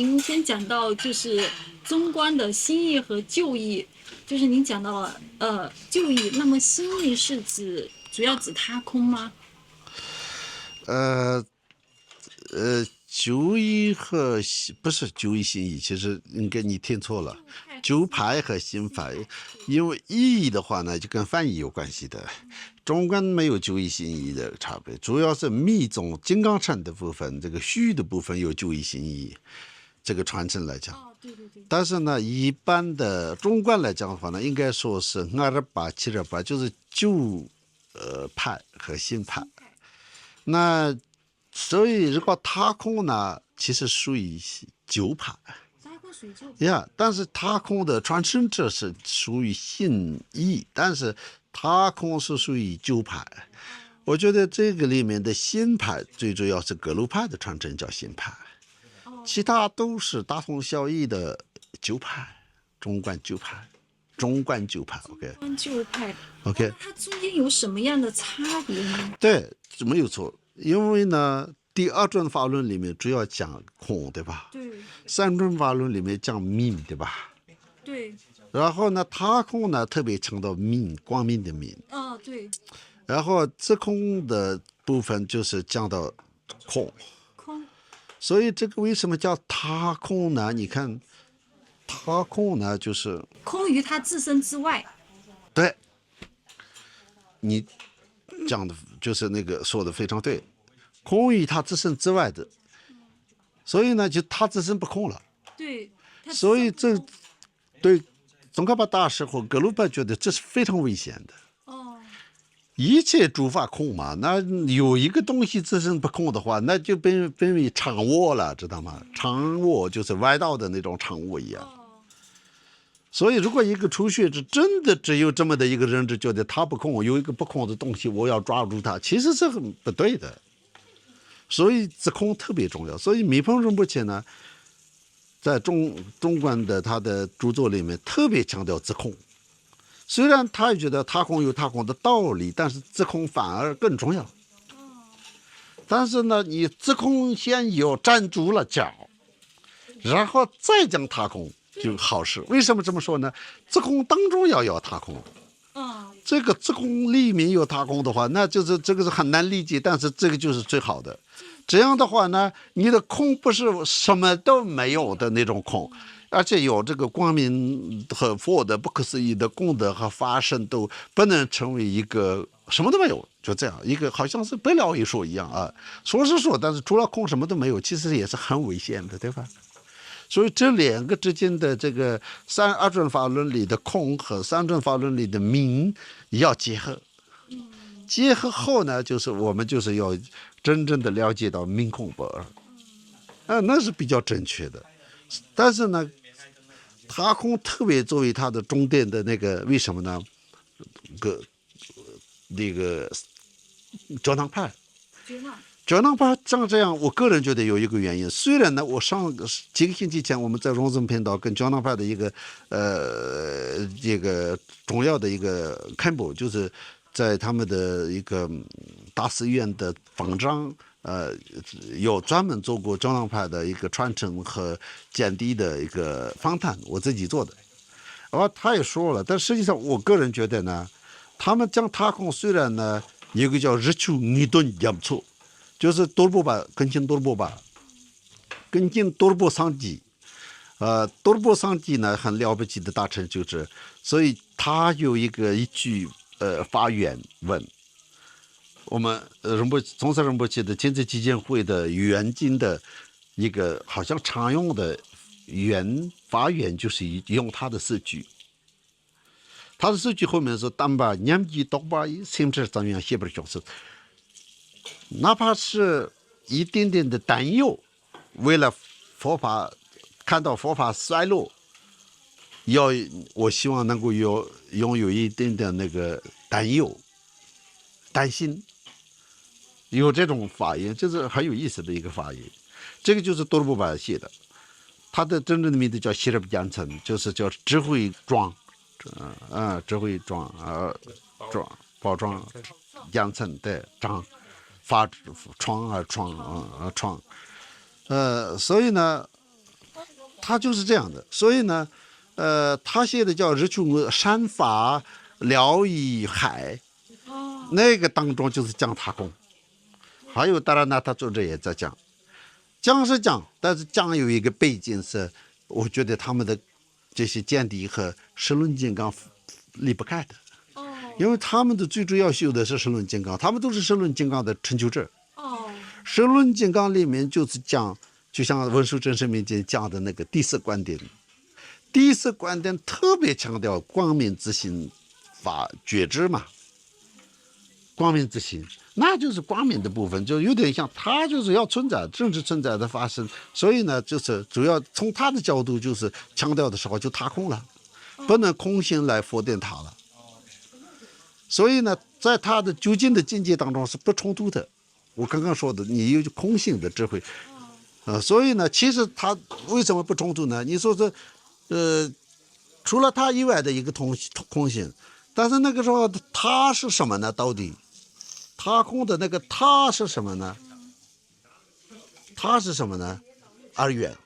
您先讲到就是中观的新义和旧义，就是您讲到了旧义，那么新义是主要指他空吗？呃九一和不是九一新义，其实应该你听错了，旧派和新派，因为意义的话呢，就跟翻译有关系的。中观没有九一新义的差别，主要是密宗金刚乘的部分，这个虚的部分有九一新义，这个传承来讲。哦，对对对，但是呢，一般的中观来讲的话呢，应该说是28、78，就是旧派和新派。那所以如果他空呢，其实属于旧派他空属于旧呀，但是他空的传承者是属于新义，但是他空是属于旧派。我觉得这个里面的新派最主要是格鲁派的传承叫新派，其他都是大同小异的旧派，中观旧派，中观旧派。观旧派。OK，那它中间有什么样的差别呢？对，没有错。因为呢，第二种法论里面主要讲空，对吧？对三种法论里面讲明，对吧？对，然后呢，他空呢特别强调明，光明的明。对，然后自空的部分就是讲到空，空所以这个为什么叫他空呢？你看，他空呢就是空于它自身之外。对你讲的就是那个说的非常对，空于他自身之外的，所以呢就他自身不空了。对，它自所以这身不空。对宗喀巴大师和格鲁派觉得这是非常危险的。哦，一切诸法空嘛，那有一个东西自身不空的话，那就变为常我了，知道吗？常我就是外道的那种常我一样。哦，所以，如果一个初学者真的只有这么的一个认知，觉得他不空，有一个不空的东西，我要抓住它，其实是很不对的。所以，自空特别重要。所以，密蓬仁波切呢，在中观的他的著作里面特别强调自空。虽然他也觉得他空有他空的道理，但是自空反而更重要。但是呢，你自空先有站住了脚，然后再讲他空就好事。为什么这么说呢？自空当中要有他空，这个自空里面有他空的话，那就是这个是很难理解，但是这个就是最好的。这样的话呢，你的空不是什么都没有的那种空，而且有这个光明和佛的不可思议的功德和发生，都不能成为一个什么都没有，就这样一个好像是不了一说一样啊。说是说，但是除了空什么都没有，其实也是很危险的，对吧？所以这两个之间的这个二种法论里的空和三种法论里的明要结合，结合后呢，就是我们就是要真正的了解到明空不二，那是比较正确的。但是呢，他空特别作为它的中点的那个，为什么呢？那个胶囊派。胶囊派像这样，我个人觉得有一个原因。虽然呢，我几个星期前我们在荣增频道跟胶囊派的一个这个重要的一个刊布，就是在他们的一个大寺院的坊章，有专门做过胶囊派的一个传承和见地的一个访谈，我自己做的。他也说了，但实际上我个人觉得呢，他们讲他空虽然呢有个叫日出尼顿严错。就是多尔波巴跟进多尔波巴，跟进多尔波桑基，多尔波桑基呢很了不起的大成就是，所以他有一句发愿文，我们宗喀仁波切的亲自基金会的原经的一个好像常用的发愿就是用他的四句，他的四句后面是丹巴年纪多巴心智增员写不了是。哪怕是一点点的担忧，为了佛法看到佛法衰落，我希望能够拥有一点点那个担忧、担心，有这种法言，这是很有意思的一个法言。这个就是多尔波巴写的，他的真正的名字叫希勒比江城，就是叫智慧庄，智慧庄包庄江城的庄。发创，所以呢，他就是这样的。所以呢，他写的叫日穷山法辽以海，那个当中就是讲他空。还有当然呢，他作者也在讲是讲，但是讲有一个背景是，我觉得他们的这些见地和十轮金刚离不开的。因为他们的最主要修的是十轮金刚，他们都是十轮金刚的成就者。十轮金刚里面就是讲，就像文殊真实面前讲的那个第四观点，第四观点特别强调光明之心法觉知嘛，光明之心，那就是光明的部分，就有点像它就是要存在，政治存在的发生。所以呢，就是主要从他的角度，就是强调的时候就踏空了，不能空性来否定它了。所以呢，在他的究竟的境界当中是不冲突的。我刚刚说的，你有空性的智慧，所以呢，其实他为什么不冲突呢？你说是，除了他以外的一个空性，但是那个时候他是什么呢？到底他空的那个他是什么呢？他是什么呢？二元，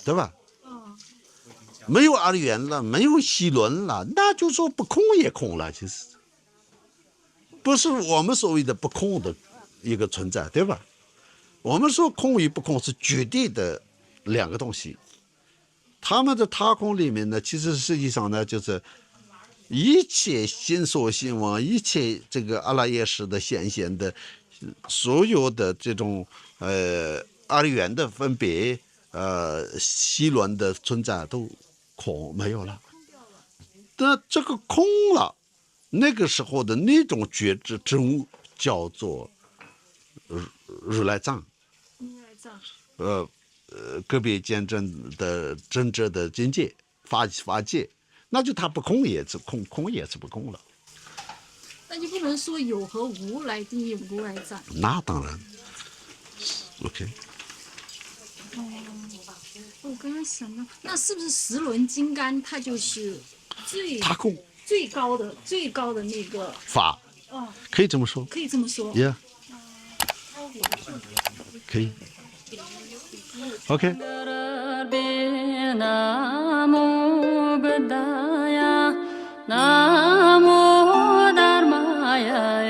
对吧？没有二元了，没有系轮了，那就说不空也空了。其实不是我们所谓的不空的一个存在，对吧？我们说空与不空是绝对的两个东西。他们的他空里面呢，其实实际上呢，就是一切心所心王，一切这个阿赖耶识的显现的所有的这种二元的分别，系轮的存在都空没有了。但这个空了，那个时候的那种觉知之物叫做如来藏。个别见证的真正的境界法界，那就它不空也是空，空也是不空了。那就不能说有和无来定义如来藏。那当然 ，OK。我刚刚想到，那是不是十轮金刚它就是他空最高的那个法？可以这么说。可以这么说。Yeah。可以。OK。Namo Dharmaya